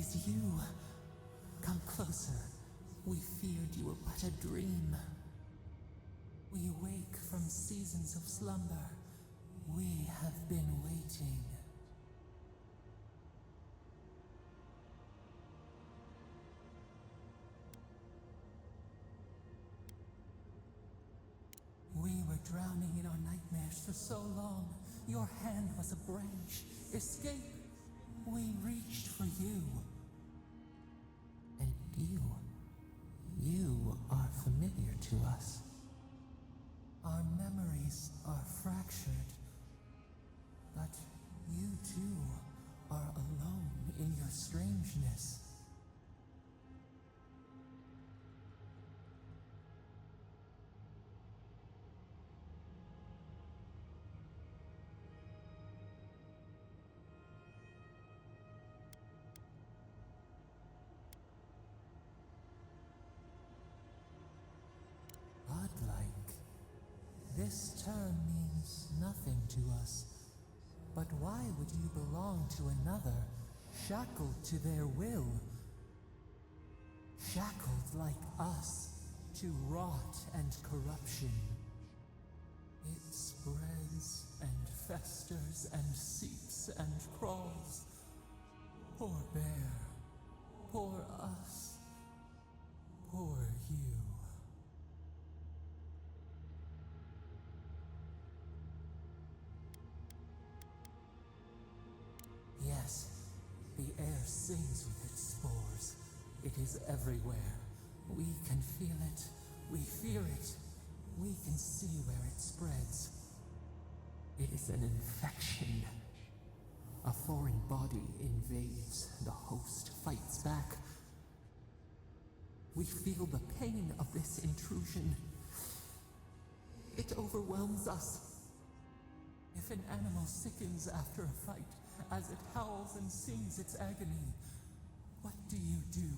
is you. Come closer. We feared you were but a dream. We wake from seasons of slumber. We have been waiting. We were drowning in our nightmares for so long. Your hand was a branch. Escape! We reached for you. And you are familiar to us. Our memories are fractured. But you too are alone in your strangeness. Godlike. This term means nothing to us. But why would you belong to another, shackled to their will? Shackled like us to rot and corruption. It spreads and festers and seeps and crawls. Poor bear, poor us, poor you. Yes, the air sings with its spores. It is everywhere. We can feel it. We fear it. We can see where it spreads. It is an infection. A foreign body invades. The host fights back. We feel the pain of this intrusion. It overwhelms us. If an animal sickens after a fight, as it howls and sings its agony, what do you do?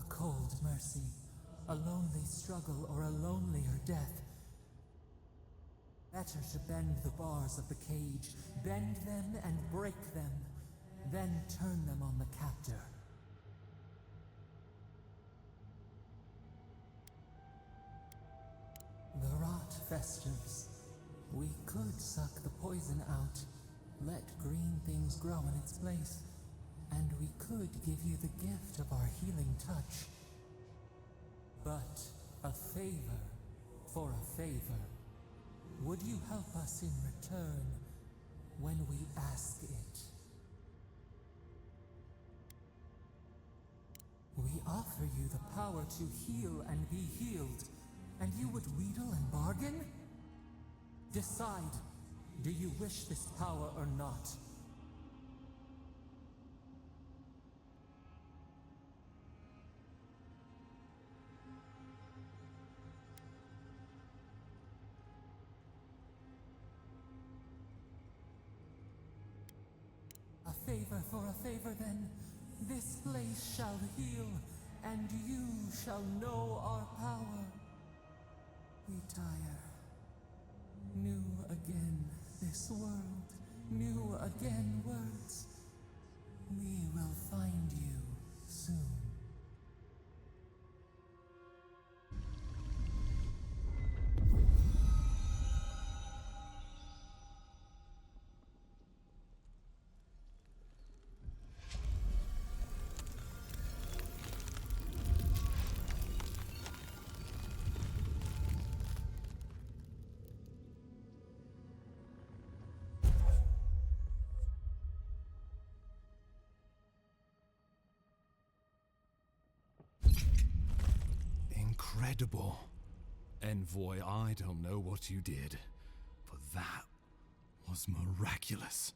Cold mercy, a lonely struggle, or a lonelier death. Better to bend the bars of the cage, bend them and break them, then turn them on the captor. The rot festers. We could suck the poison out, let green things grow in its place, and we could give you the gift of our healing touch. But a favor for a favor. Would you help us in return when we ask it? We offer you the power to heal and be healed, and you would wheedle and bargain? Decide, do you wish this power or not? A favor for a favor then. This place shall heal, and you shall know our power. We tire. New again this world, new again words. We will find you soon. incredible. Envoy, I don't know what you did, but that was miraculous.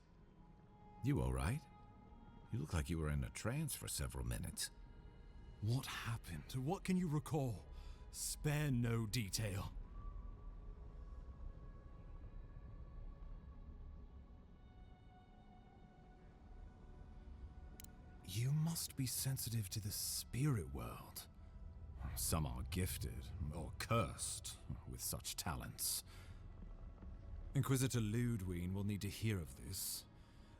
You all right? You look like you were in a trance for several minutes. What happened? What can you recall? Spare no detail. You must be sensitive to the spirit world. Some are gifted, or cursed, with such talents. Inquisitor Ludwig will need to hear of this.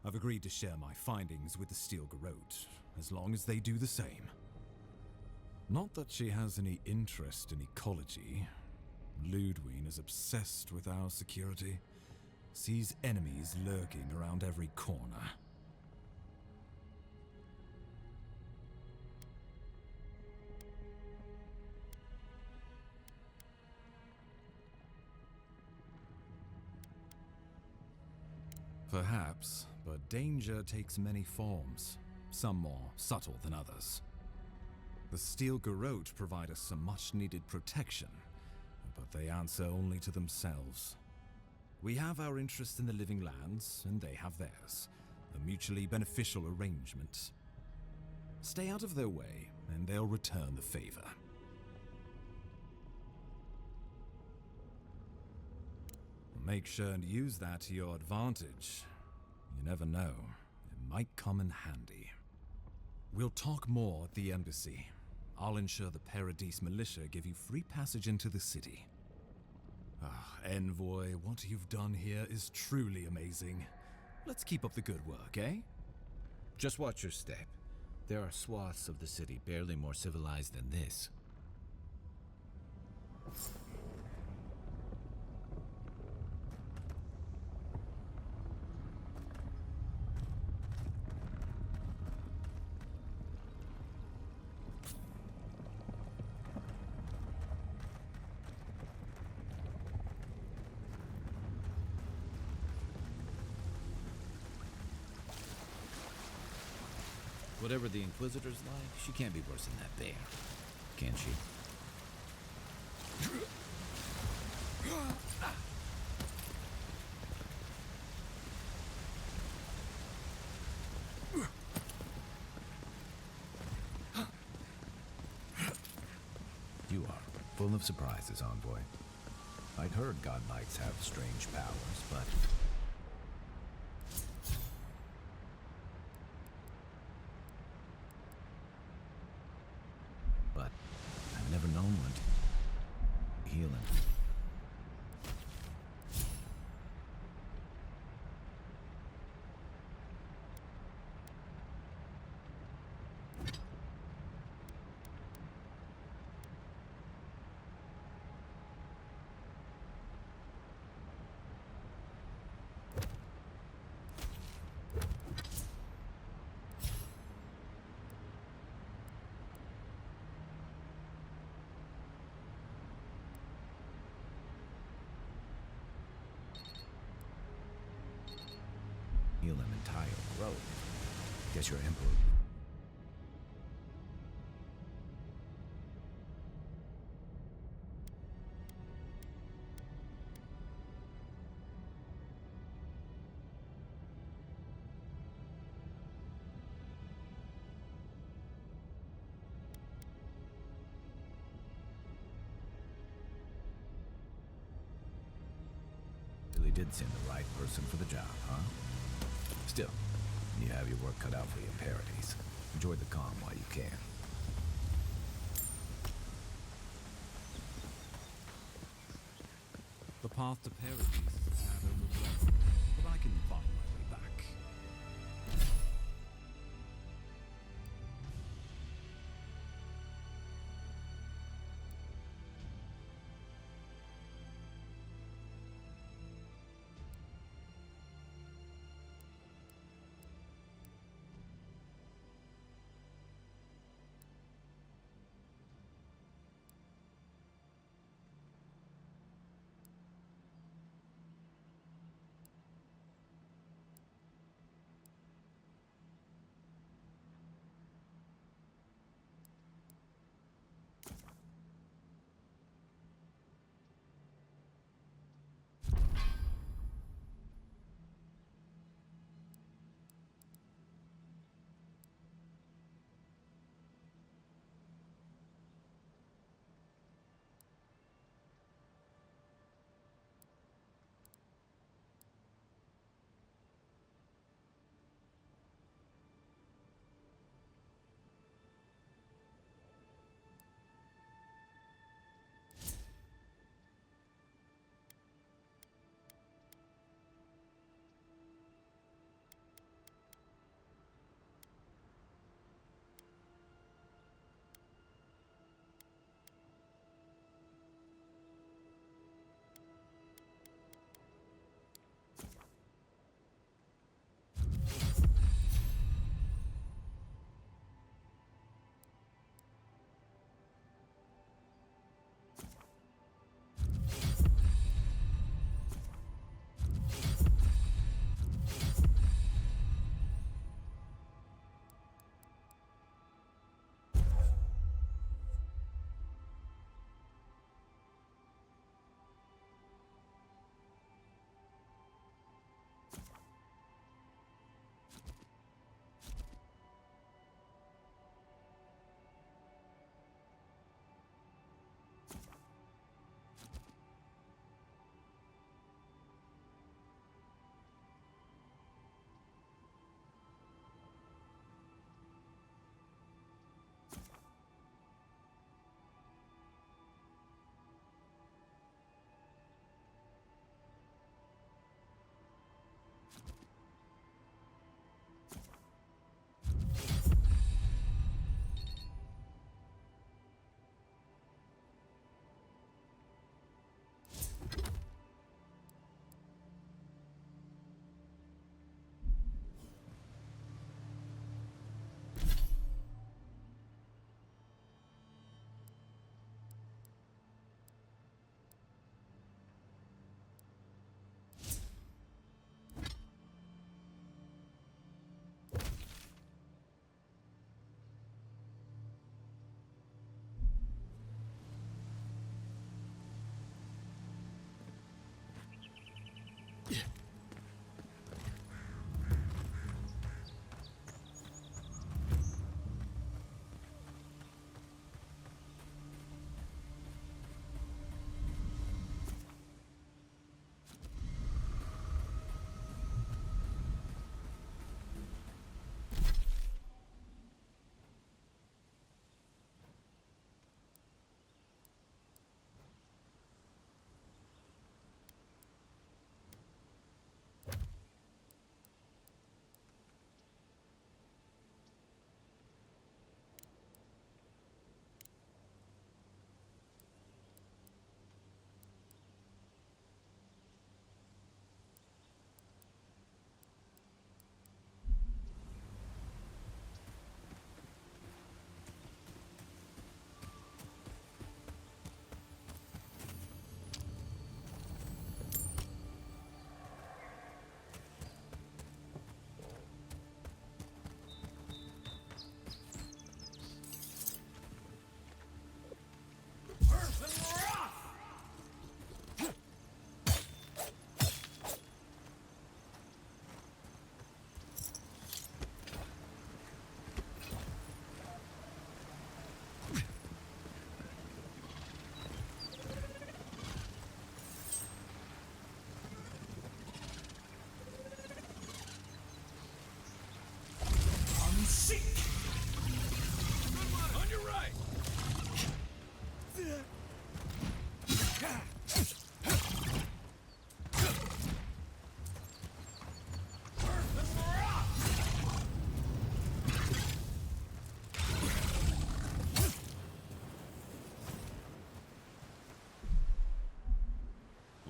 I've agreed to share my findings with the Steel Garrote, as long as they do the same. Not that she has any interest in ecology. Ludwig is obsessed with our security, sees enemies lurking around every corner. Perhaps, but danger takes many forms, some more subtle than others. The Steel Garrote provide us some much-needed protection, but they answer only to themselves. We have our interest in the living lands, and they have theirs, a mutually beneficial arrangement. Stay out of their way, and they'll return the favor. Make sure and use that to your advantage. You never know. It might come in handy. We'll talk more at the embassy. I'll ensure the Paradise militia give you free passage into the city. Envoy, what you've done here is truly amazing. Let's keep up the good work, eh? Just watch your step. There are swaths of the city barely more civilized than this. Whatever the Inquisitor's like, she can't be worse than that bear, can she? You are full of surprises, Envoy. I'd heard God Knights have strange powers, but... I've never known one to heal him. Heal an entire grove. Guess your Emperor. Really did send the right person for the job, huh? Still, you have your work cut out for you, Paradise. Enjoy the calm while you can. The path to Paradise is a shadow of love, but I can find my way back.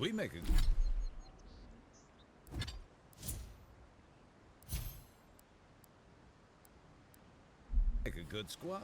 We make a good squad.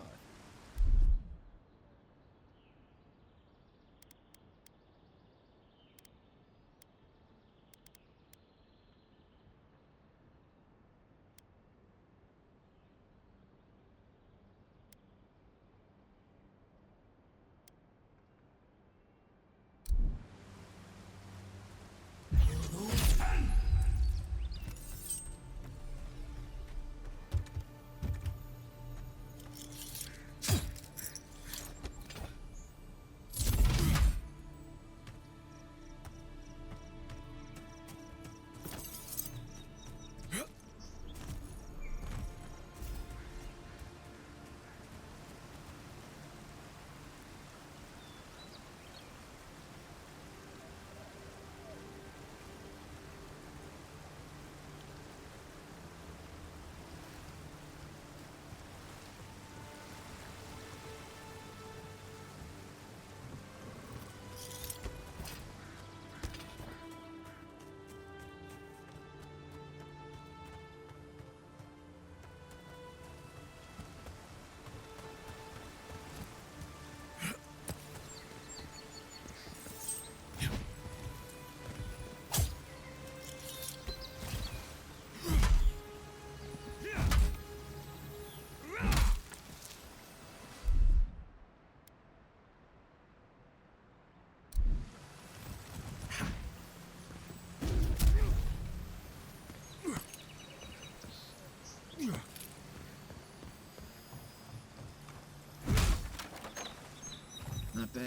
Not bad.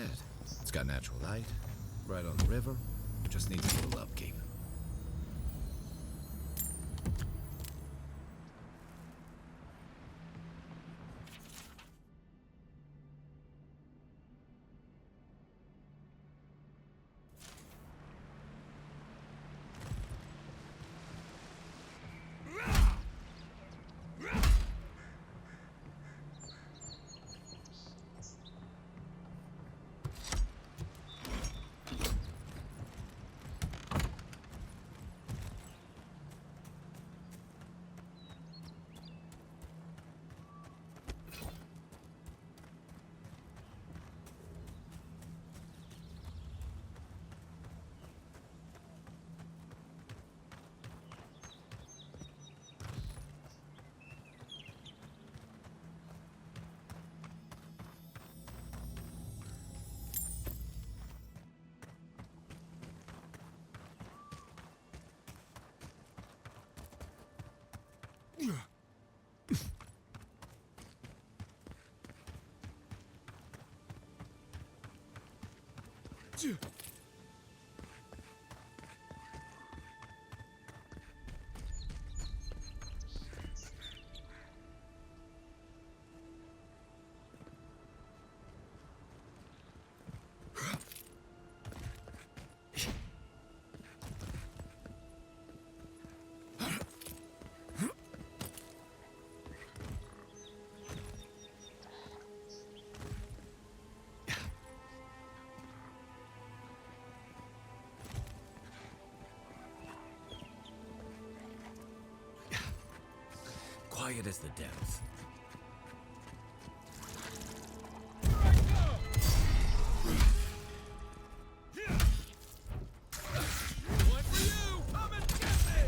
It's got natural light, right on the river. Just needs a little upkeep. Quiet as the depths. One for you! Come and get me!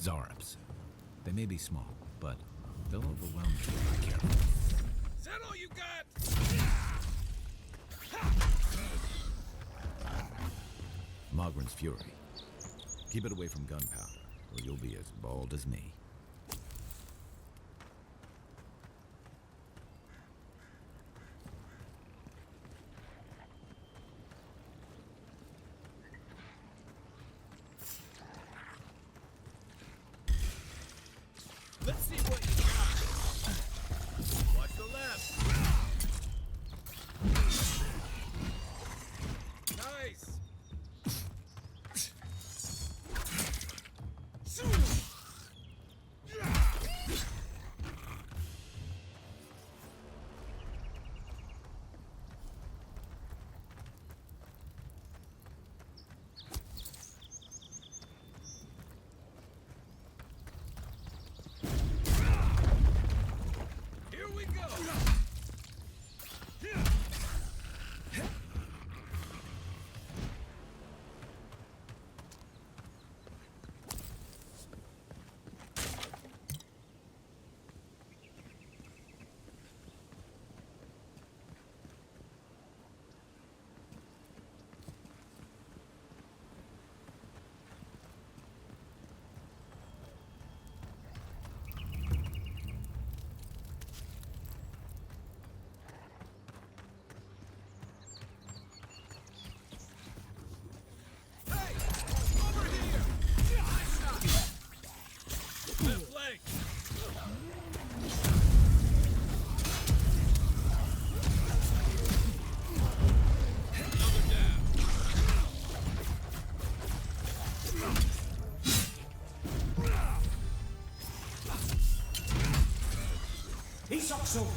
Zarps. They may be small, but they'll overwhelm you if you're careful. Is that all you got? Mogren's Fury. Keep it away from gunpowder, or you'll be as bald as me. Let's see what you got. Watch the left. Isokso!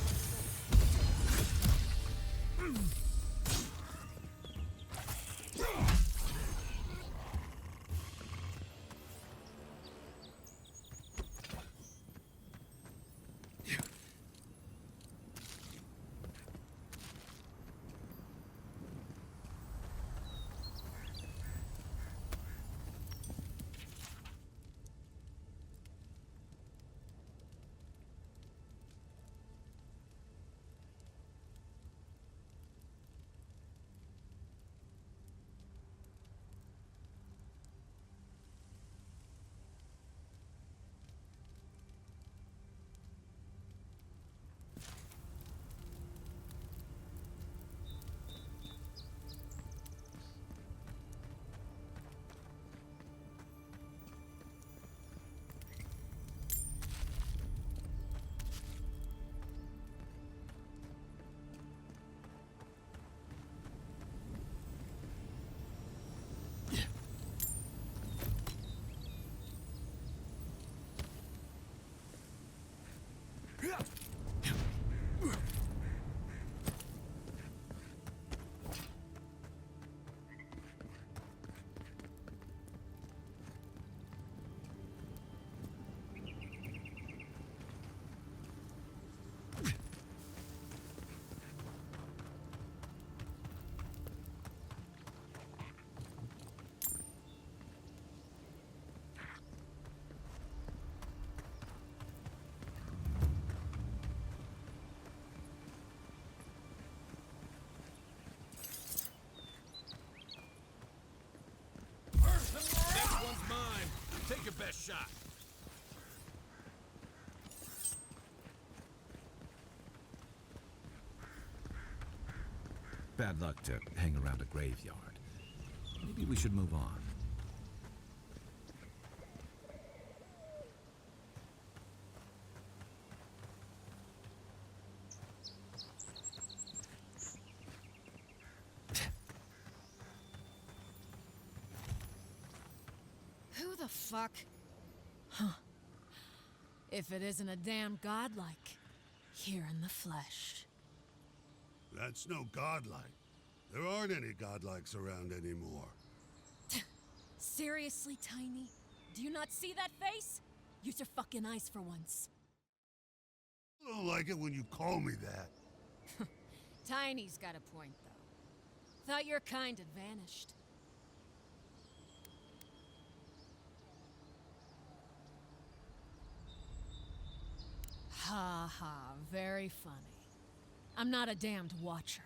Next one's mine. Take your best shot. Bad luck to hang around a graveyard. Maybe we should move on. Who the fuck? Huh. If it isn't a damn godlike, here in the flesh. That's no godlike. There aren't any godlikes around anymore. Seriously, Tiny? Do you not see that face? Use your fucking eyes for once. I don't like it when you call me that. Tiny's got a point, though. Thought your kind had vanished. Ha ha, very funny. I'm not a damned watcher.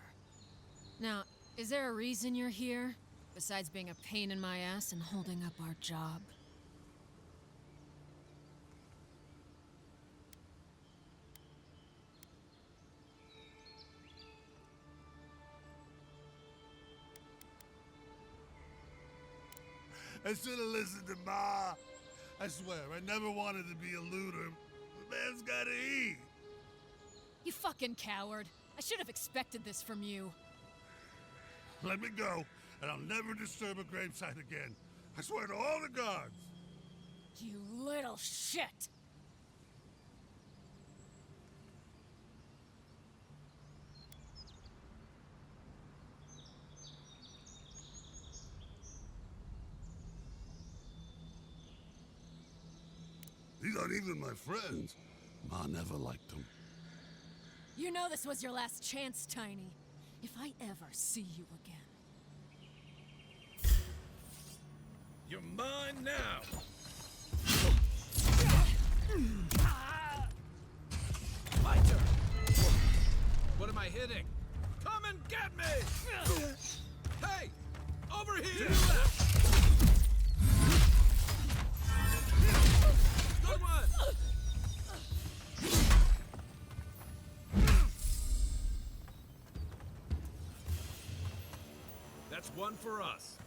Now, is there a reason you're here? Besides being a pain in my ass and holding up our job? I should have listened to Ma. I swear, I never wanted to be a looter. The man's gotta eat. You fucking coward. I should have expected this from you. Let me go, and I'll never disturb a gravesite again. I swear to all the gods. You little shit! These aren't even my friends. Ma never liked them. You know this was your last chance, Tiny. If I ever see you again. You're mine now. My turn. What am I hitting? Come and get me! Hey! Over here! To the left! Good one! That's one for us.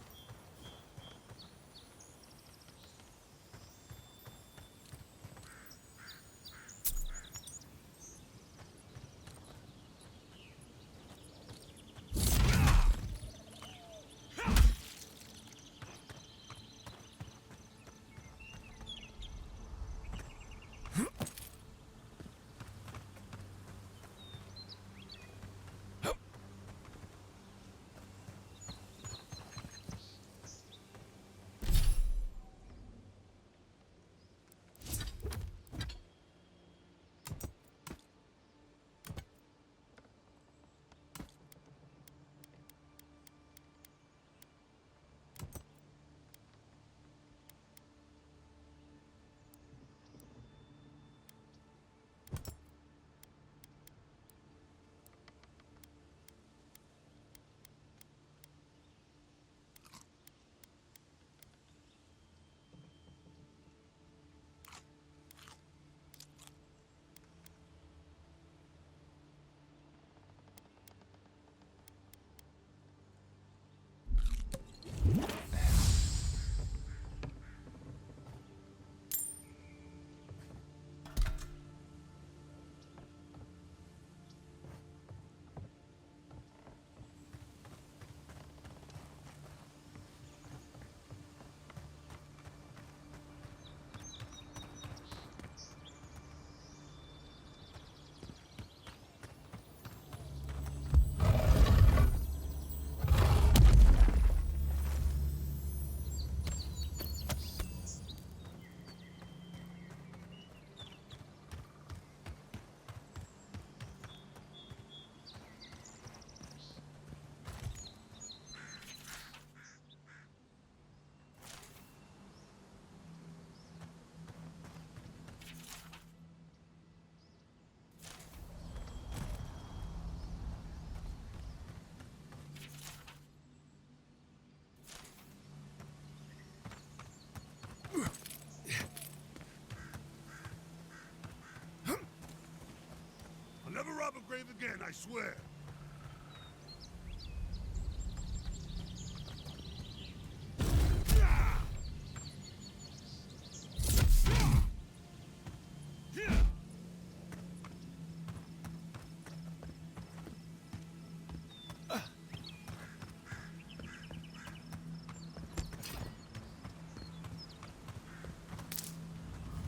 grave again, I swear.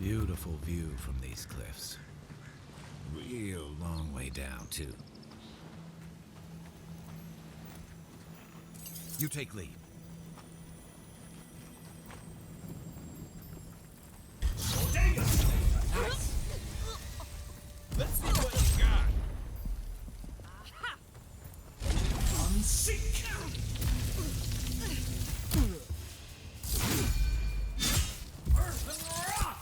Beautiful view from these cliffs. Real long way down, too. You take lead. Let's see what you got. Unseek! Earth and rock!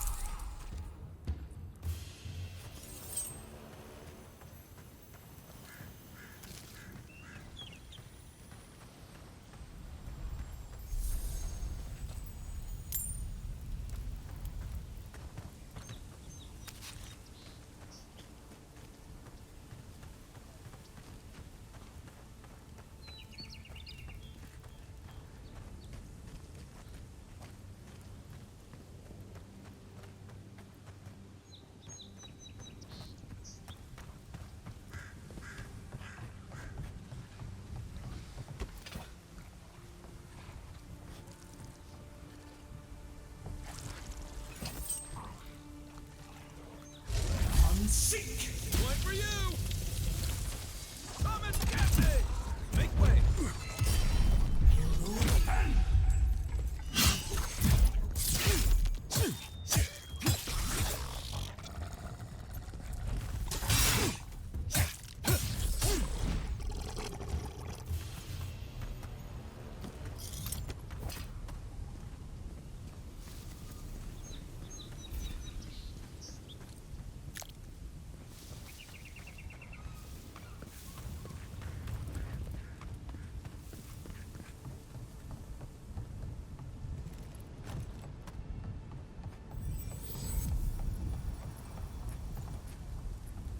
Unseek! One for you. Come and get me. Make way.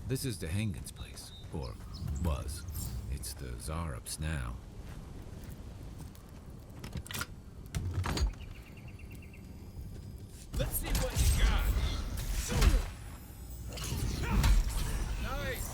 This is Dehangan's place. Or was. It's the Zarup's now. Let's see what you got. Nice.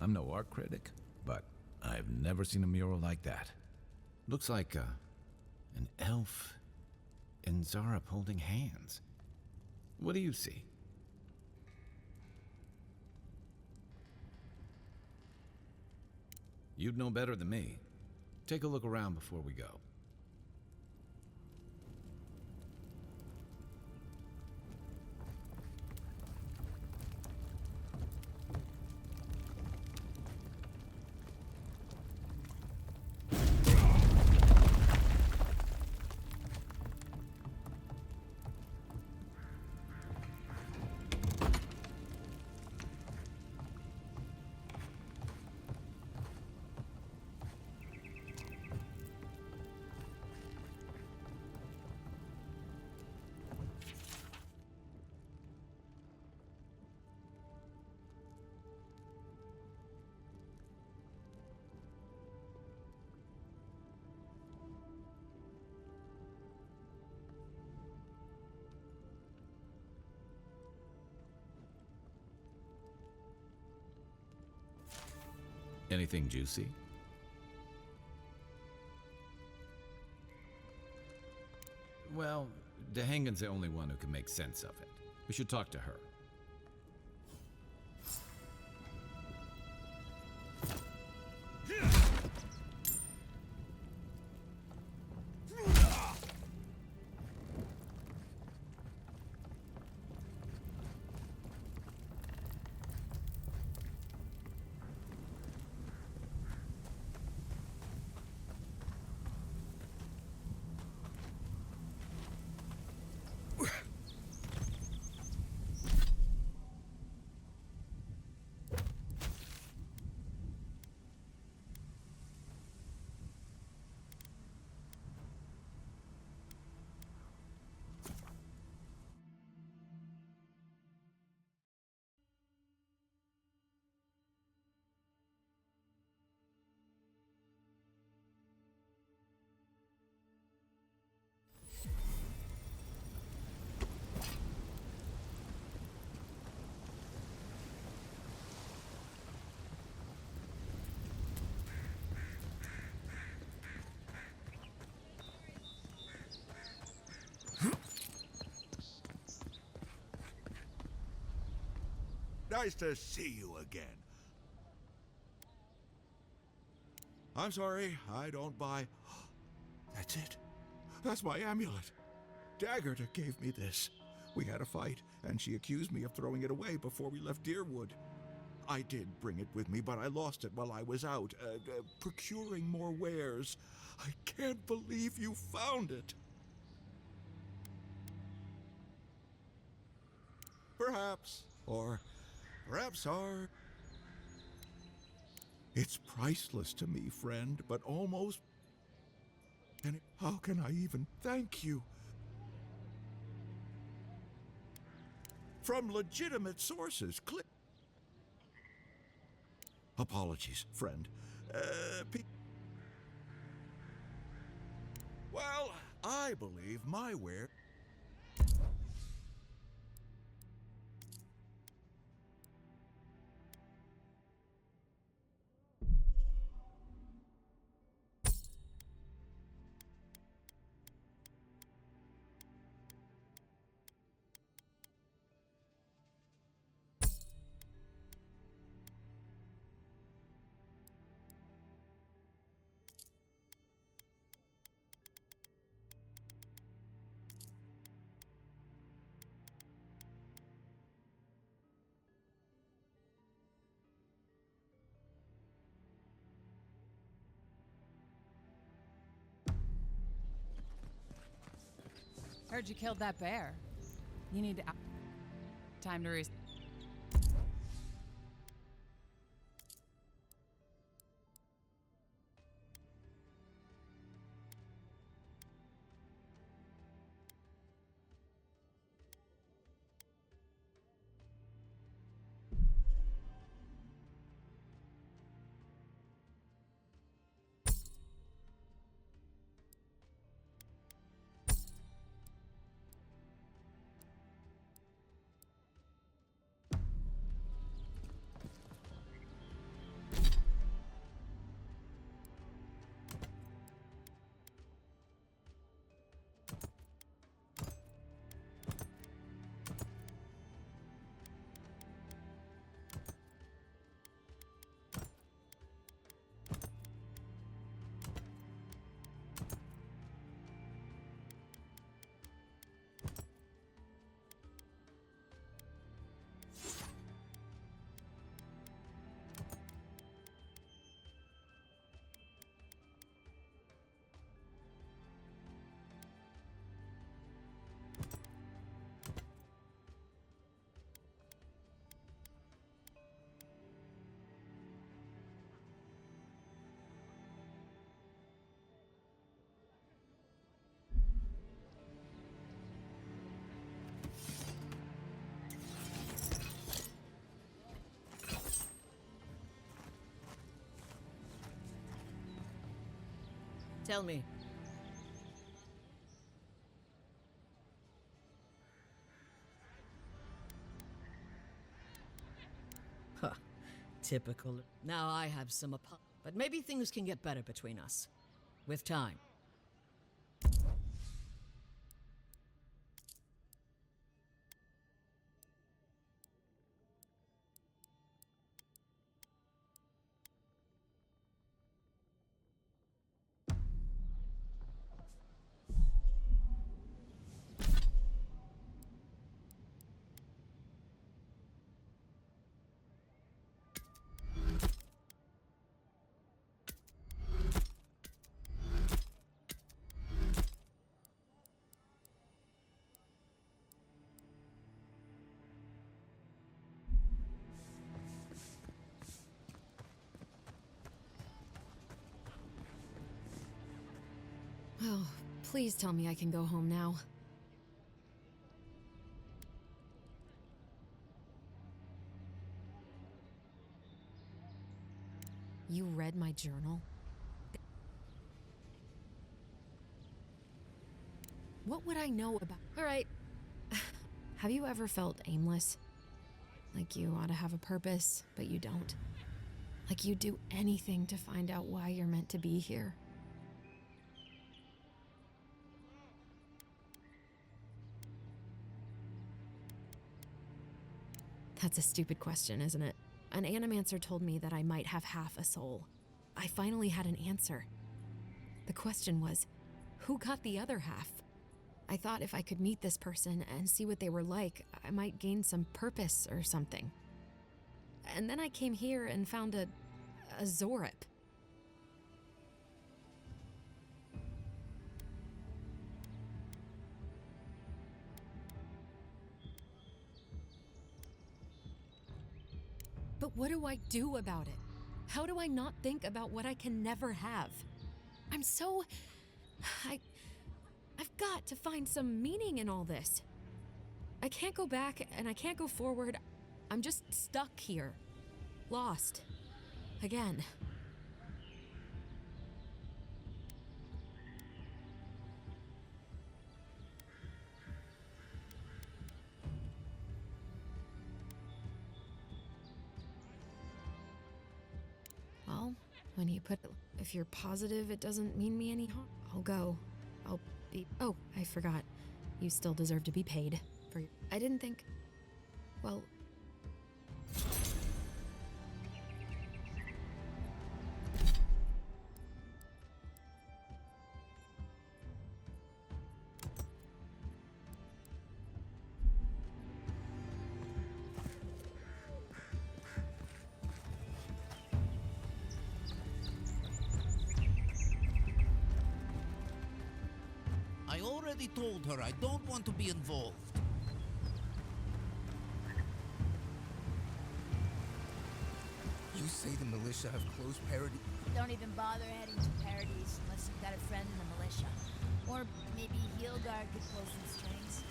I'm no art critic, but I've never seen a mural like that. Looks like an elf and Zarup holding hands. What do you see? You'd know better than me. Take a look around before we go. Anything juicy? Well, Dehangan's the only one who can make sense of it. We should talk to her. Nice to see you again. I'm sorry, I don't buy... That's it. That's my amulet. Daggerta gave me this. We had a fight, and she accused me of throwing it away before we left Deerwood. I did bring it with me, but I lost it while I was out, procuring more wares. I can't believe you found it. Perhaps, or perhaps are... It's priceless to me, friend, but almost... And how can I even thank you? From legitimate sources, Apologies, friend. Well, I believe my ware... Heard you killed that bear. You need to... Time to Tell me. Huh. Typical. Now I have some but maybe things can get better between us. With time. Oh, please tell me I can go home now. You read my journal? What would I know about... All right. Have you ever felt aimless? Like you ought to have a purpose, but you don't? Like you'd do anything to find out why you're meant to be here? That's a stupid question, isn't it? An animancer told me that I might have half a soul. I finally had an answer. The question was, who got the other half? I thought if I could meet this person and see what they were like, I might gain some purpose or something. And then I came here and found a Zorip. But what do I do about it? How do I not think about what I can never have? I've got to find some meaning in all this. I can't go back and I can't go forward. I'm just stuck here. Lost. Again. Well, when you put it, if you're positive it doesn't mean me any harm, I'll go. I'll be. Oh, I forgot. You still deserve to be paid for your. I didn't think. Well. I already told her I don't want to be involved. You say the militia have closed Parody? Don't even bother heading to Parodies unless you've got a friend in the militia. Or maybe Heelguard could pull some strings.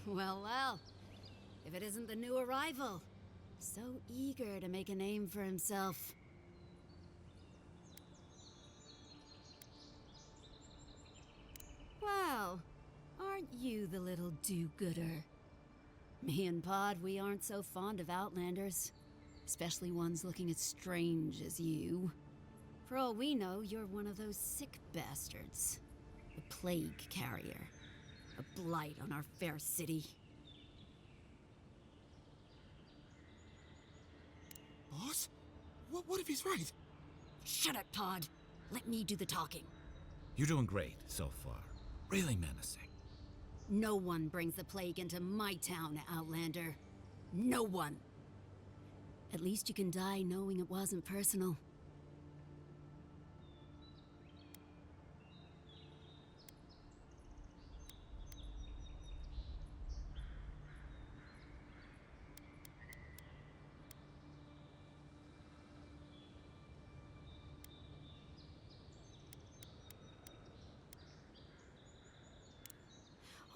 Well, if it isn't the new arrival. So eager to make a name for himself. Well, aren't you the little do-gooder? Me and Pod, we aren't so fond of Outlanders. Especially ones looking as strange as you. For all we know, you're one of those sick bastards. A plague carrier. A blight on our fair city. Boss? What if he's right? Shut it, Pod. Let me do the talking. You're doing great so far. Really menacing. No one brings the plague into my town, Outlander. No one. At least you can die knowing it wasn't personal.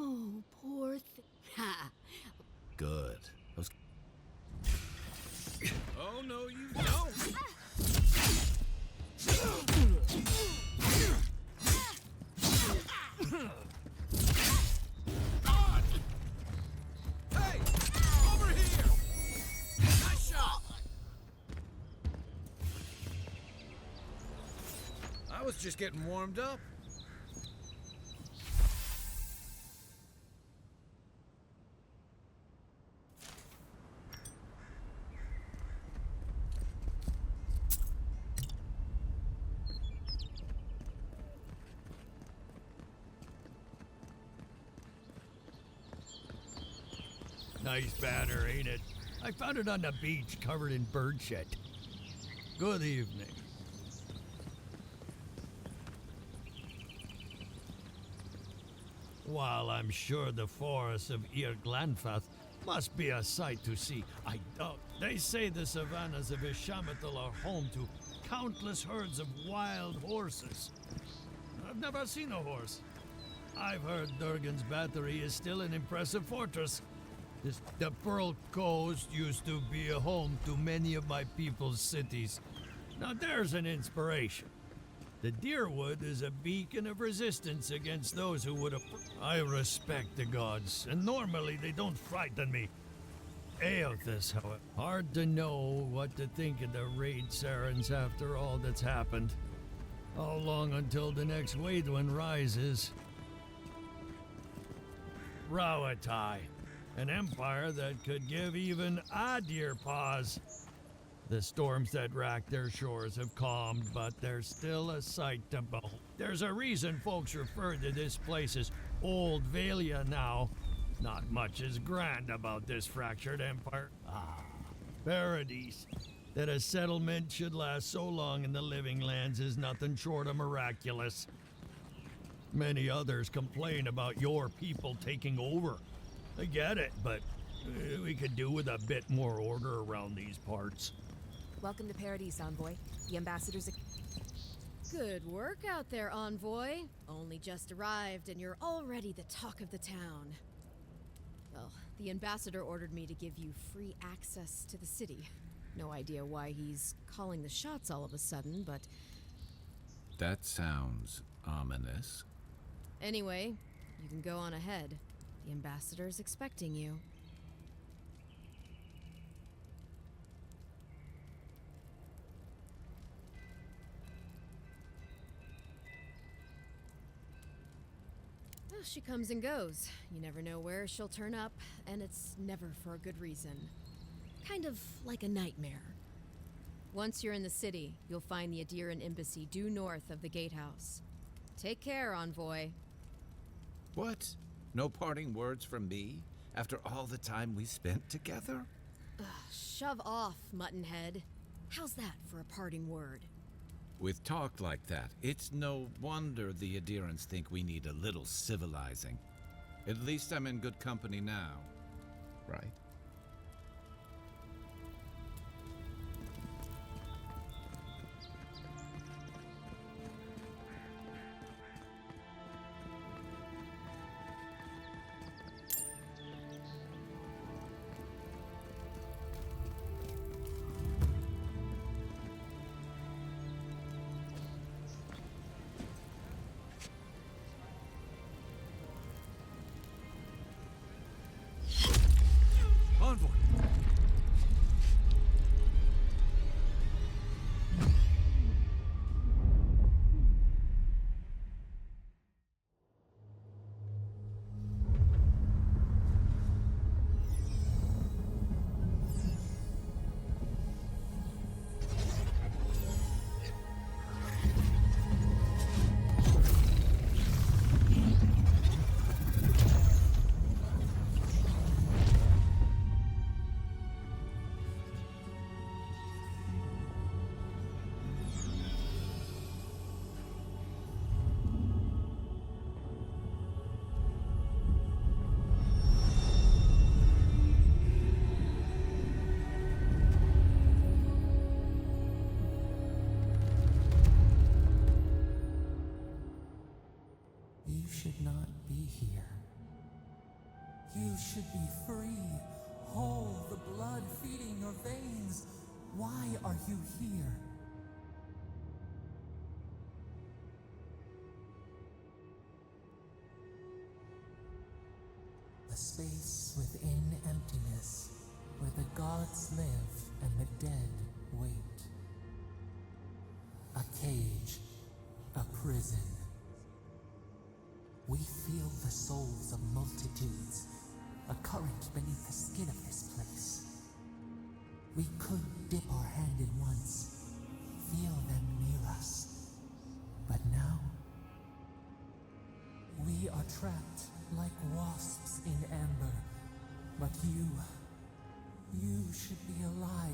Oh, poor thing. Ha! Good. Those... Oh, no, you don't! Hey! Over here! Nice shot! I was just getting warmed up. Nice banner, ain't it? I found it on the beach, covered in bird shit. Good evening. While I'm sure the forests of Ir Glanfath must be a sight to see, I doubt. They say the savannas of Ishamathal are home to countless herds of wild horses. I've never seen a horse. I've heard Durgan's battery is still an impressive fortress. The Pearl Coast used to be a home to many of my people's cities. Now there's an inspiration. The Deerwood is a beacon of resistance against those who would I respect the gods, and normally they don't frighten me. Aothas, however, hard to know what to think of the raid Sarens after all that's happened. How long until the next Waidwin rises? Rawatai, an empire that could give even Adir pause. The storms that rack their shores have calmed, but there's still a sight to behold. There's a reason folks refer to this place as Old Valia now. Not much is grand about this fractured empire. Paradise. That a settlement should last so long in the living lands is nothing short of miraculous. Many others complain about your people taking over. I get it, but we could do with a bit more order around these parts. Welcome to Paradise, Envoy. The ambassadors... Good work out there, Envoy. Only just arrived and you're already the talk of the town. Well, the ambassador ordered me to give you free access to the city. No idea why he's calling the shots all of a sudden, but... That sounds ominous. Anyway, you can go on ahead. The ambassador's expecting you. Well, she comes and goes. You never know where she'll turn up, and it's never for a good reason. Kind of like a nightmare. Once you're in the city, you'll find the Adiran embassy due north of the gatehouse. Take care, Envoy. What? No parting words from me? After all the time we spent together? Shove off, Muttonhead. How's that for a parting word? With talk like that, it's no wonder the Adirans think we need a little civilizing. At least I'm in good company now, right? Envoy! You should not be here. You should be free, whole, the blood feeding your veins. Why are you here? A space within emptiness, where the gods live and the dead wait. A cage, a prison. We feel the souls of multitudes, a current beneath the skin of this place. We could dip our hand in once, feel them near us. But now, we are trapped like wasps in amber. But you should be alive.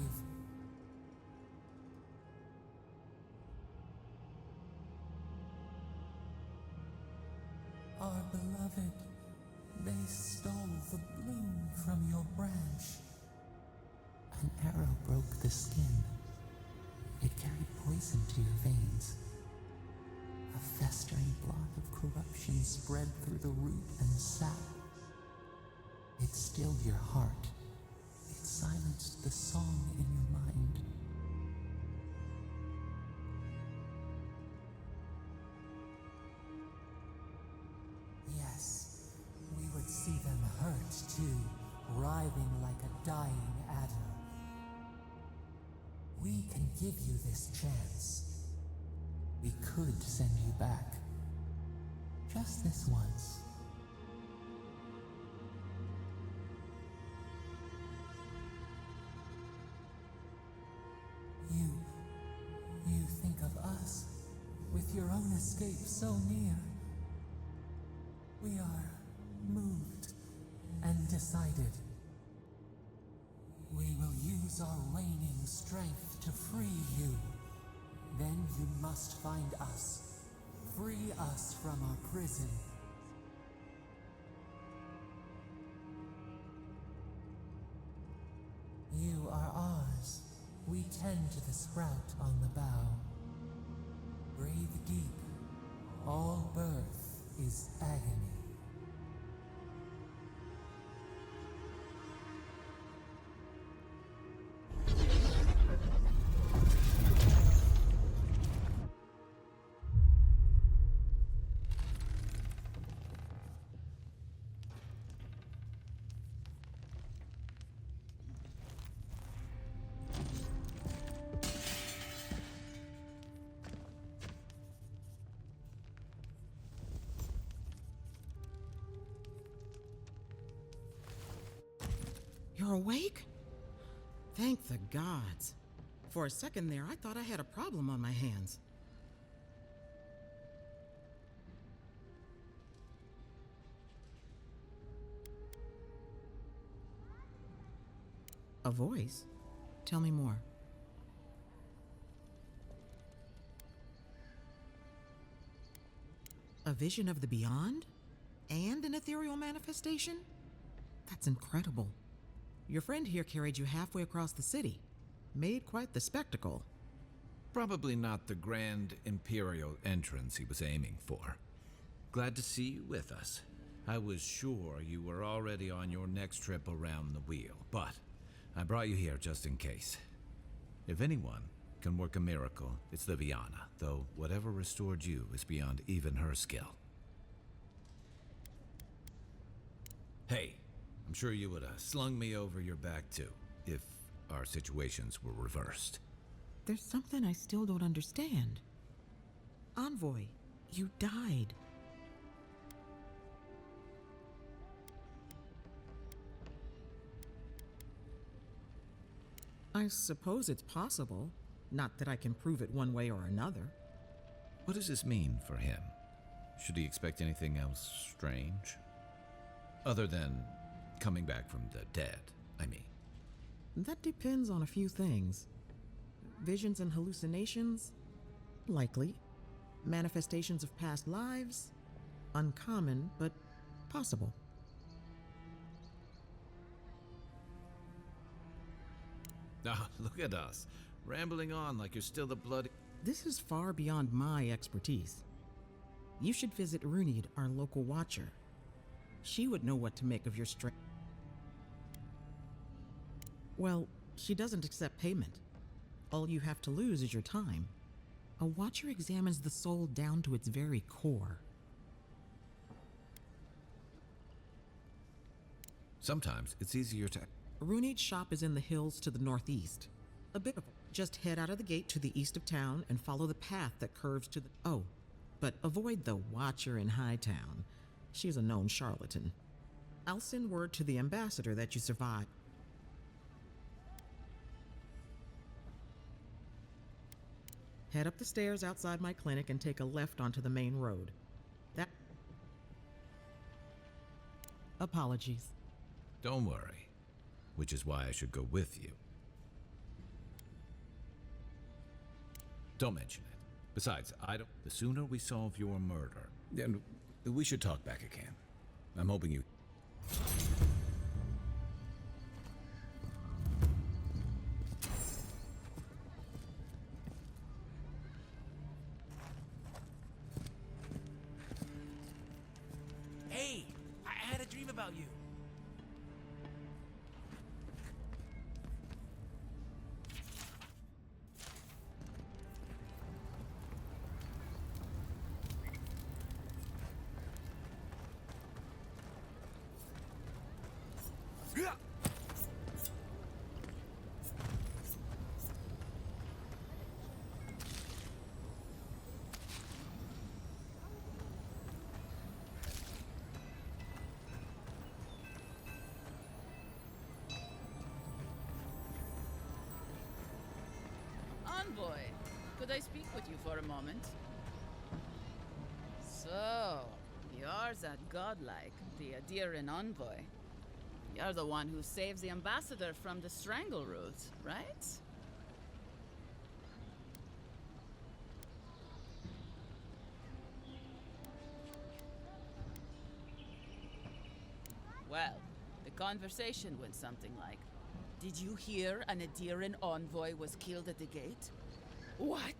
Our beloved, they stole the bloom from your branch. An arrow broke the skin. It carried poison to your veins. A festering blot of corruption spread through the root and sap. It stilled your heart. It silenced the song in your mind. Yes, we would see them hurt too, writhing like a dying adder. We can give you this chance. We could send you back. Just this once. You think of us, with your own escape so near. We are moved and decided. We will use our waning strength to free you. Then you must find us. Free us from our prison. You are ours. We tend to the sprout on the bough. Breathe deep. All birth is agony. You're awake? Thank the gods. For a second there, I thought I had a problem on my hands. A voice? Tell me more. A vision of the beyond? And an ethereal manifestation? That's incredible. Your friend here carried you halfway across the city. Made quite the spectacle. Probably not the grand imperial entrance he was aiming for. Glad to see you with us. I was sure you were already on your next trip around the wheel, but I brought you here just in case. If anyone can work a miracle, it's Liviana, though whatever restored you is beyond even her skill. Hey, I'm sure you would have slung me over your back too, if our situations were reversed. There's something I still don't understand. Envoy, you died. I suppose it's possible. Not that I can prove it one way or another. What does this mean for him? Should he expect anything else strange? Other than coming back from the dead, I mean. That depends on a few things. Visions and hallucinations? Likely. Manifestations of past lives? Uncommon, but possible. Ah, look at us, rambling on like you're still the bloody... This is far beyond my expertise. You should visit Runid, our local watcher. She would know what to make of your strength. Well, she doesn't accept payment. All you have to lose is your time. A watcher examines the soul down to its very core. Sometimes it's easier to... Runid's shop is in the hills to the northeast. A bit of... Just head out of the gate to the east of town and follow the path that curves to the... Oh, but avoid the watcher in Hightown. She's a known charlatan. I'll send word to the ambassador that you survived. Head up the stairs outside my clinic and take a left onto the main road. That... Apologies. Don't worry. Which is why I should go with you. Don't mention it. Besides, the sooner we solve your murder, then we should talk back again. I'm hoping you... Hey, I had a dream about you. Could I speak with you for a moment? So, you're that godlike, the Adiran envoy. You're the one who saves the ambassador from the strangle root, right? Well, the conversation went something like, did you hear an Adiran envoy was killed at the gate? What?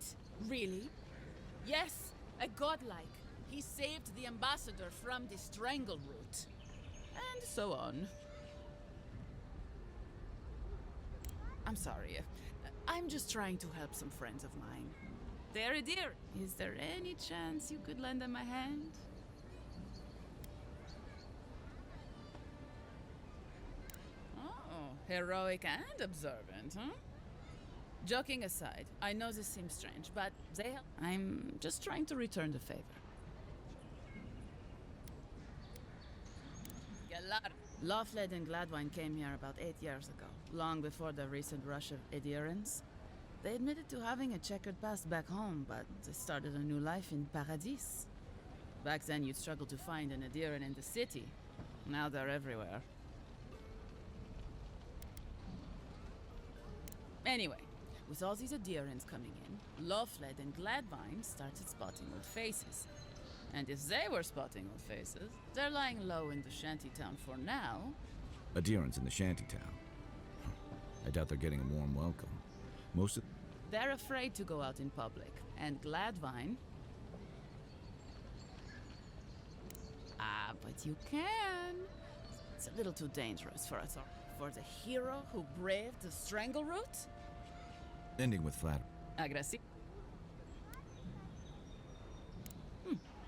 Really? Yes, a godlike. He saved the ambassador from the strangle root. And so on. I'm sorry. I'm just trying to help some friends of mine. They're a dear. Is there any chance you could lend them a hand? Oh, heroic and observant, huh? Joking aside, I know this seems strange, but they help. I'm just trying to return the favor. Lawfled and Gladwine came here about 8 years ago, long before the recent rush of adherents. They admitted to having a checkered past back home, but they started a new life in Paradis. Back then, you'd struggle to find an adherent in the city. Now they're everywhere. Anyway, with all these adherents coming in, Lawfled and Gladwine started spotting old faces. And if they were spotting old faces, they're lying low in the shantytown for now. Adherents in the shantytown. I doubt they're getting a warm welcome. Most of... They're afraid to go out in public, and Gladwine... Ah, but you can. It's a little too dangerous for us, for the hero who braved the strangle root? Ending with flat. Aggressive.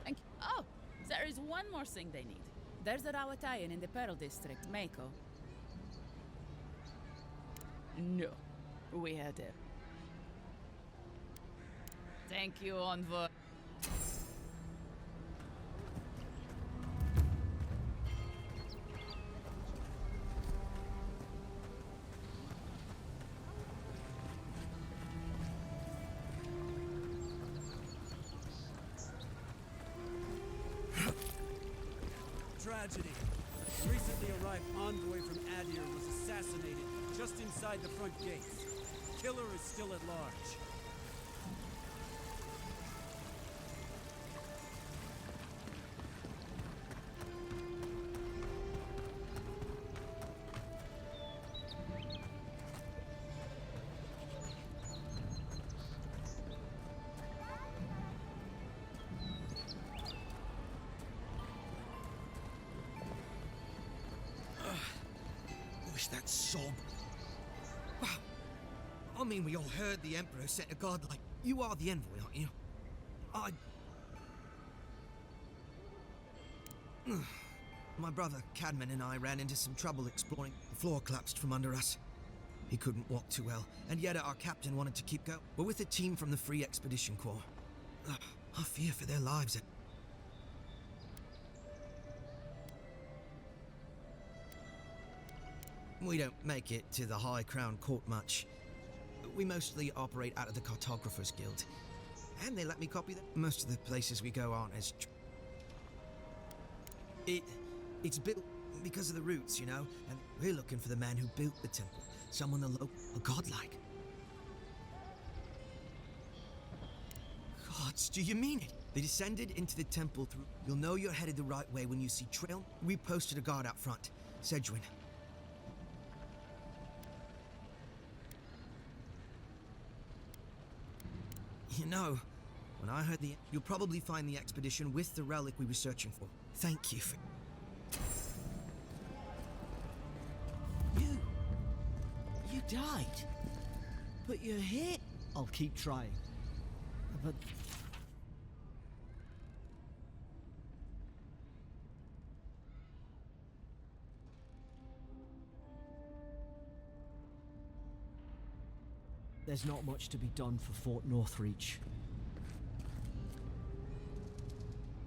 Thank you. Oh, there is one more thing they need. There's a Rawatayan in the Pearl District, Mako. No, we had it. Thank you, Envoy. Tragedy. Recently arrived envoy from Adir was assassinated just inside the front gates. Killer is still at large. That sob. Wow. I mean, we all heard the Emperor set a god like... You are the envoy, aren't you? My brother, Cadman, and I ran into some trouble exploring. The floor collapsed from under us. He couldn't walk too well, and yet our captain wanted to keep going. We're with a team from the Free Expedition Corps. I fear for their lives. We don't make it to the High Crown Court much. We mostly operate out of the Cartographers Guild. And they let me copy them. Most of the places we go aren't as... It's built because of the roots, you know? And we're looking for the man who built the temple. Someone a godlike. Gods, do you mean it? They descended into the temple through... You'll know you're headed the right way when you see trail. We posted a guard out front. Sedgwin. You know, when I heard you'll probably find the expedition with the relic we were searching for. Thank you for... You died. But you're here. I'll keep trying. But... There's not much to be done for Fort Northreach.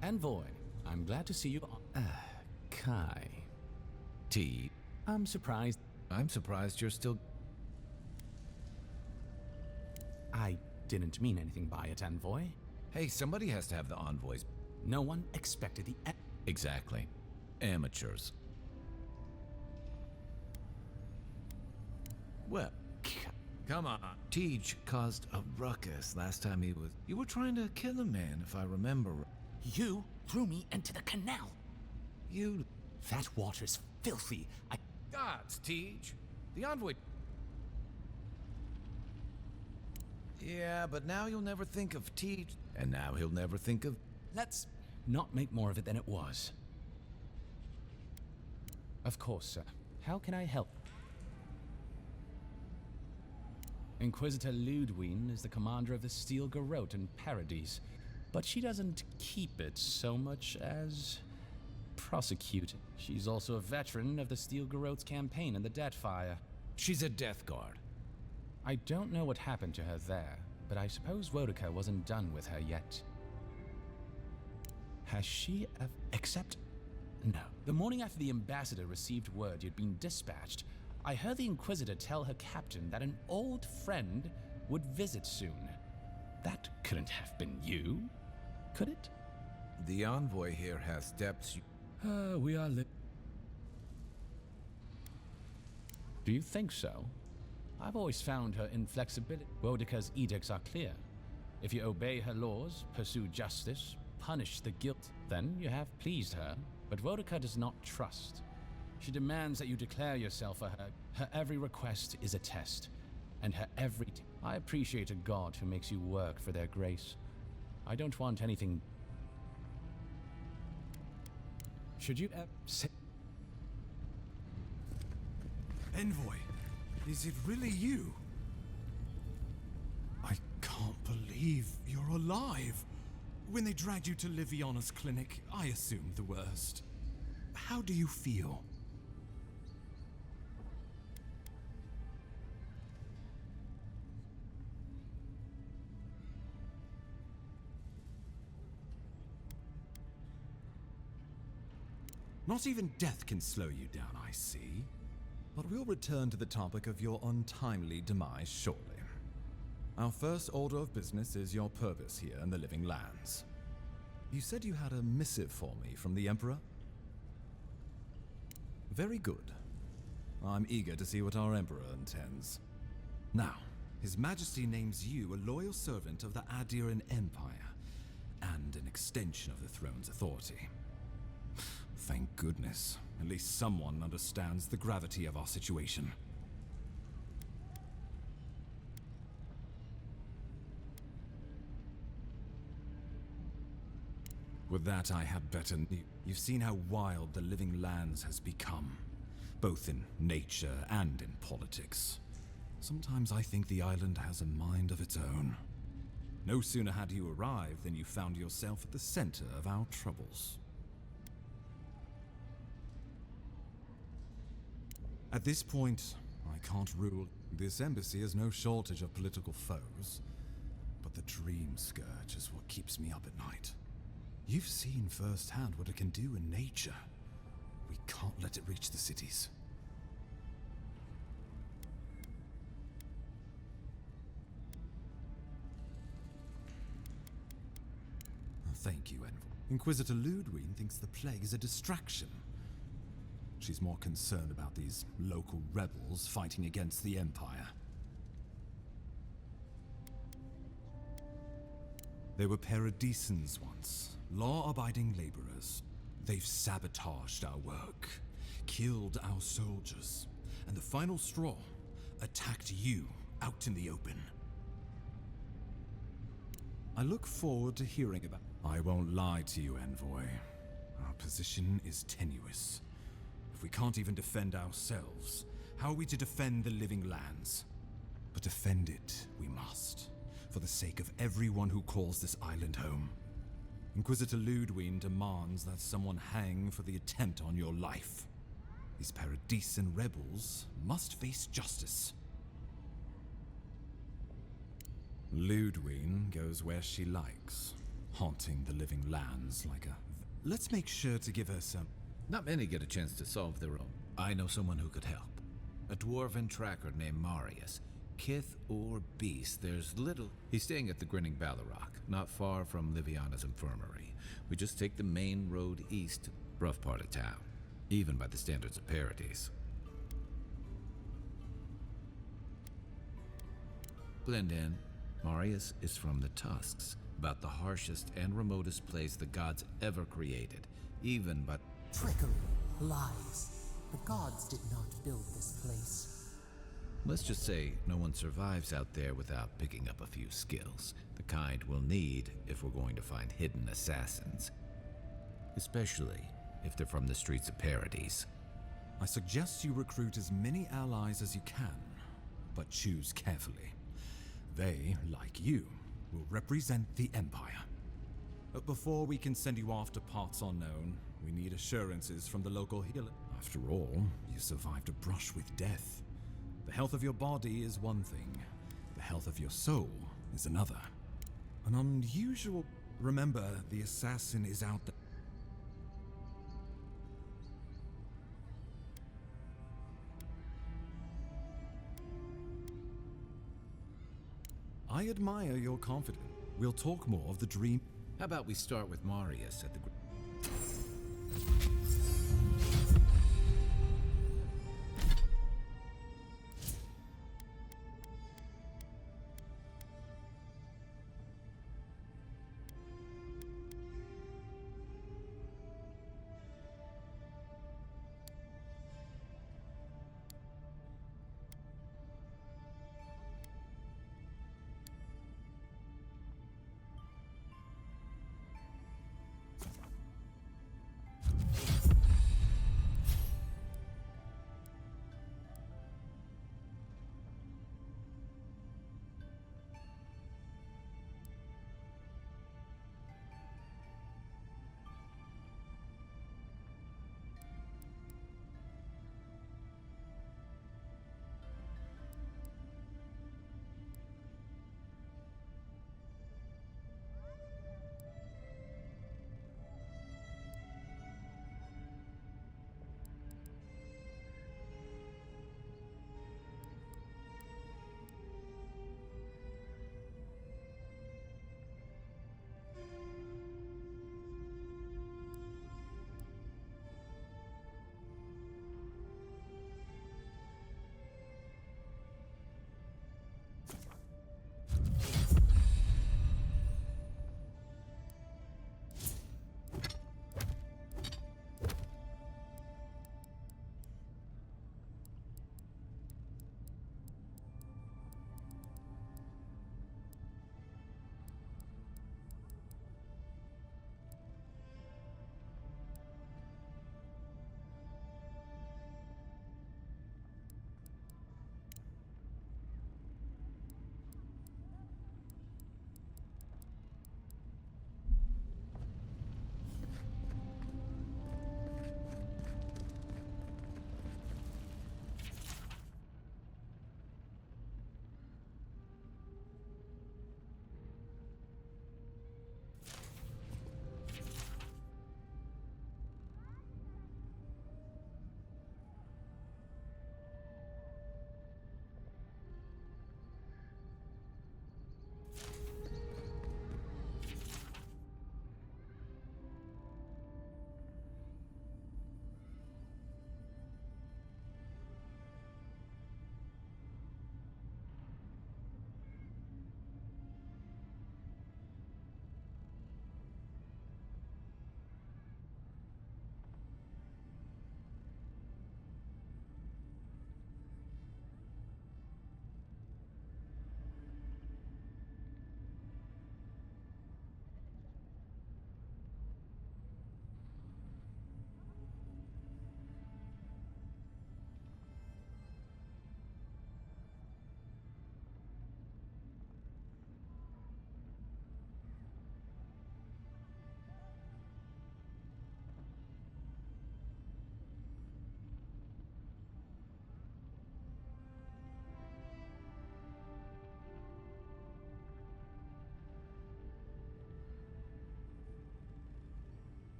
Envoy, I'm glad to see you on... Kai. T. I'm surprised... I'm surprised you're still... I didn't mean anything by it, Envoy. Hey, somebody has to have the envoys. No one expected the Exactly. Amateurs. Well, come on. Tej caused a ruckus last time he was... You were trying to kill a man, if I remember. You threw me into the canal. You... That water's filthy. Gods, Tej. The envoy... Yeah, but now you'll never think of Tej. And now he'll never think of... Let's not make more of it than it was. Of course, sir. How can I help? Inquisitor Ludwine is the commander of the Steel Garrote in Paradise, but she doesn't keep it so much as prosecute. She's also a veteran of the Steel Garrote's campaign in the Deathfire. She's a Death Guard. I don't know what happened to her there, but I suppose Wodika wasn't done with her yet. Has she except... No. The morning after the ambassador received word you'd been dispatched, I heard the Inquisitor tell her captain that an old friend would visit soon. That couldn't have been you, could it? The envoy here has depths. We are Do you think so? I've always found her inflexibility. Wodika's edicts are clear. If you obey her laws, pursue justice, punish the guilt, then you have pleased her. But Wodika does not trust. She demands that you declare yourself for her. Her every request is a test, and her every... I appreciate a god who makes you work for their grace. I don't want anything... Should you say... Envoy, is it really you? I can't believe you're alive. When they dragged you to Liviana's clinic, I assumed the worst. How do you feel? Not even death can slow you down, I see. But we'll return to the topic of your untimely demise shortly. Our first order of business is your purpose here in the Living Lands. You said you had a missive for me from the Emperor? Very good. I'm eager to see what our Emperor intends. Now, His Majesty names you a loyal servant of the Adiran Empire, and an extension of the throne's authority. Thank goodness. At least someone understands the gravity of our situation. With that, I had better... You've seen how wild the Living Lands has become, both in nature and in politics. Sometimes I think the island has a mind of its own. No sooner had you arrived than you found yourself at the center of our troubles. At this point, I can't rule. This embassy has no shortage of political foes, but the Dream Scourge is what keeps me up at night. You've seen firsthand what it can do in nature. We can't let it reach the cities. Thank you, Envoy. Inquisitor Ludwine thinks the plague is a distraction. She's more concerned about these local rebels fighting against the Empire. They were Paradisans once, law-abiding laborers. They've sabotaged our work, killed our soldiers, and the final straw, attacked you out in the open. I look forward to hearing about... I won't lie to you, Envoy. Our position is tenuous. If we can't even defend ourselves, how are we to defend the Living Lands? But defend it we must, for the sake of everyone who calls this island home. Inquisitor Ludwine demands that someone hang for the attempt on your life. These Paradisan rebels must face justice. Ludwine goes where she likes, haunting the Living Lands like a... Let's make sure to give her some... Not many get a chance to solve their own. I know someone who could help. A dwarven tracker named Marius. kith or beast, there's little. He's staying at the Grinning Ballarok, not far from Liviana's infirmary. We just take the main road east, rough part of town, even by the standards of Paradise. Blend in. Marius is from the Tusks, about the harshest and remotest place the gods ever created, even but Trickery, lies. The gods did not build this place. let's just say no one survives out there without picking up a few skills, the kind we'll need if we're going to find hidden assassins. Especially if they're from the streets of Paradise. I suggest you recruit as many allies as you can, but choose carefully. They, like you, will represent the Empire. But before we can send you off to parts unknown, we need assurances from the local healer. After all, you survived a brush with death. The health of your body is one thing. The health of your soul is another. An unusual... Remember, the assassin is out there. I admire your confidence. We'll talk more of the dream. How about we start with Marius at the...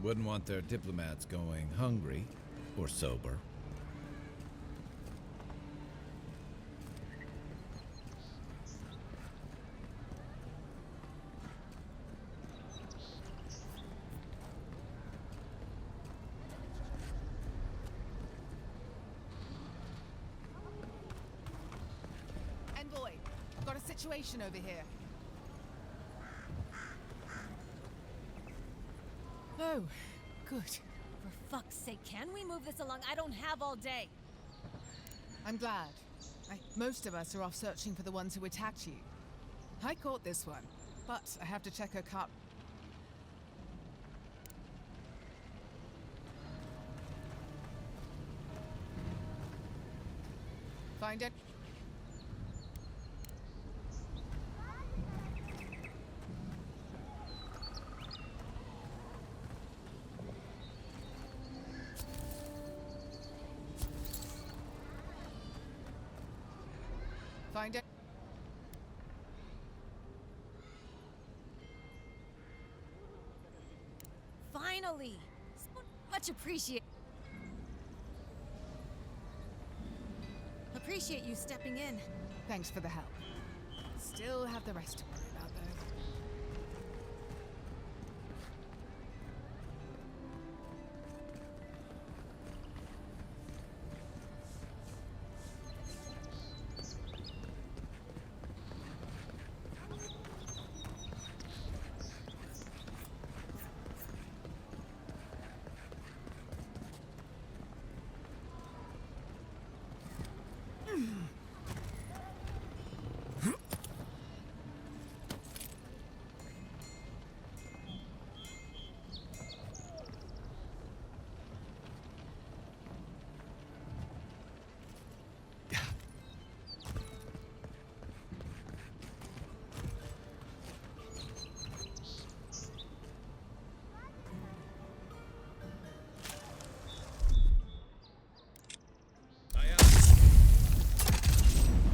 Wouldn't want their diplomats going hungry or sober. Envoy, got a situation over here. Oh, good. For fuck's sake, can we move this along? I don't have all day. I'm glad. Most of us are off searching for the ones who attacked you. I caught this one, but I have to check her car. Find it. Find it. Finally! Much appreciate. Appreciate you stepping in. Thanks for the help. Still have the rest to worry about, though.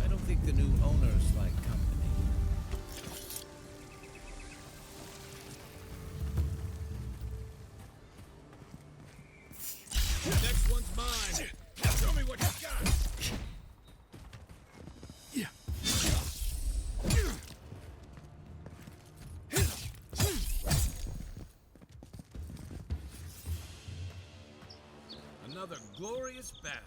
I don't think the new owners like company. The next one's mine. Show me what you got. Another glorious battle.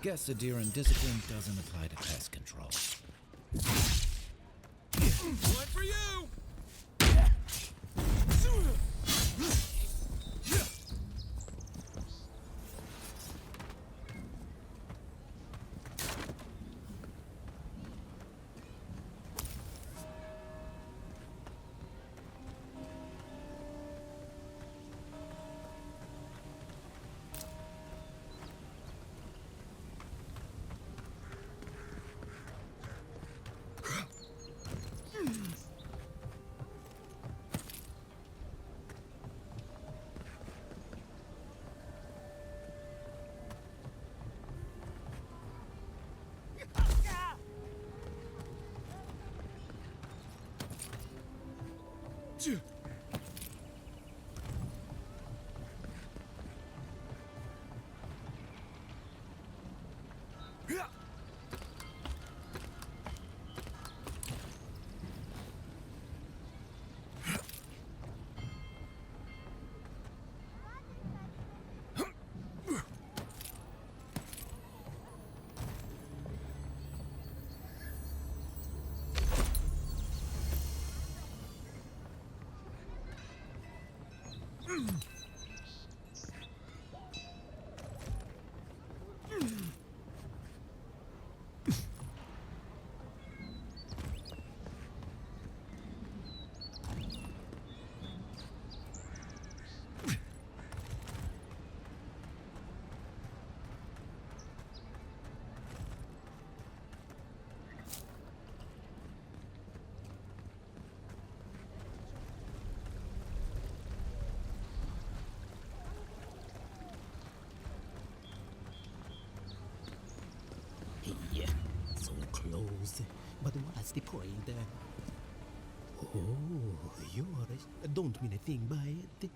Guess Adiran discipline doesn't apply to pest control. One for you! knows. But what's the point? Oh, you're... Don't mean a thing by it.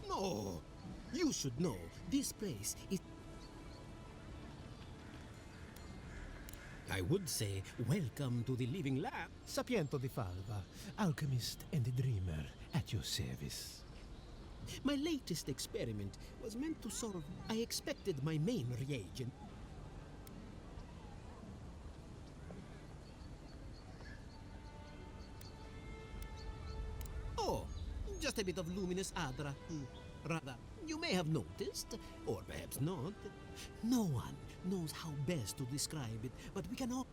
No! You should know, this place is... I would say, welcome to the living lab. Sapiento di Falva, alchemist and dreamer, at your service. My latest experiment was meant to solve... I expected my main reagent. Oh, just a bit of luminous adra. Rather, you may have noticed, or perhaps not. No one knows how best to describe it, but we can all...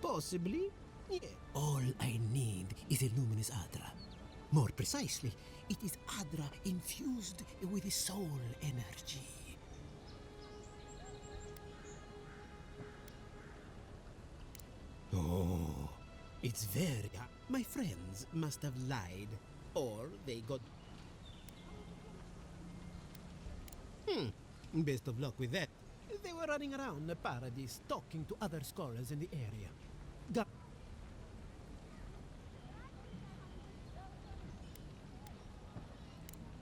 Possibly, yeah. All I need is a luminous adra. More precisely, it is adra infused with soul energy. Oh, it's very... My friends must have lied. Or they got... Best of luck with that. They were running around the paradise, talking to other scholars in the area.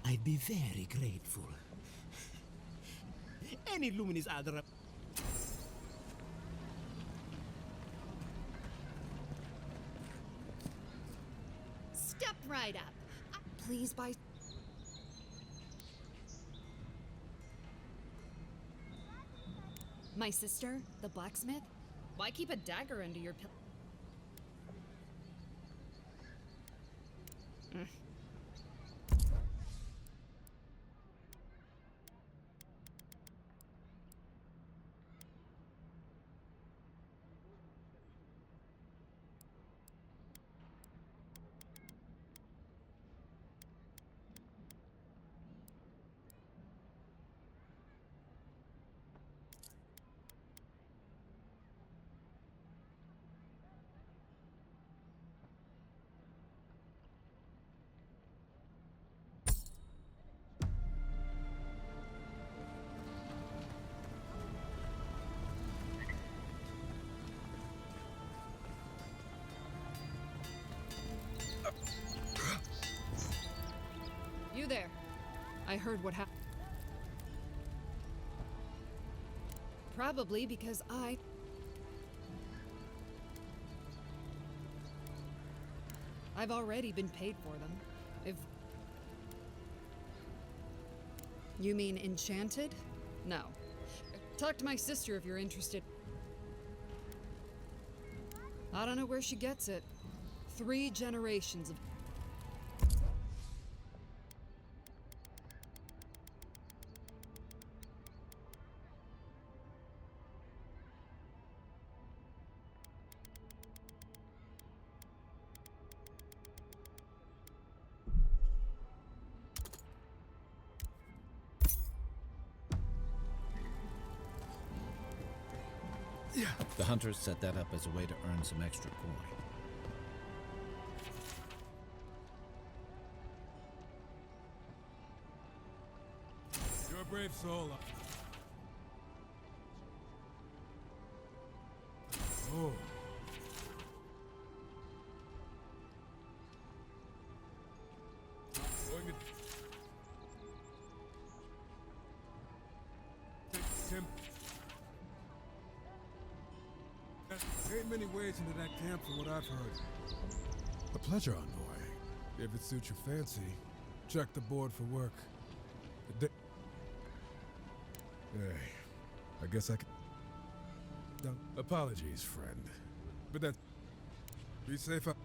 I'd be very grateful. Any luminous adra... Step right up. Please buy... My sister, the blacksmith? Why keep a dagger under your pillow? You there. I heard what happened. Probably because I've already been paid for them. If... You mean enchanted? No. Talk to my sister if you're interested. I don't know where she gets it. 3 generations of... The hunters set that up as a way to earn some extra coin. You're a brave soul. Oh. Going to Tim. There ain't many ways into that camp from what I've heard. A pleasure, envoy. If it suits your fancy, check the board for work. Hey, I guess I can... Apologies, friend. But that... Be safe out...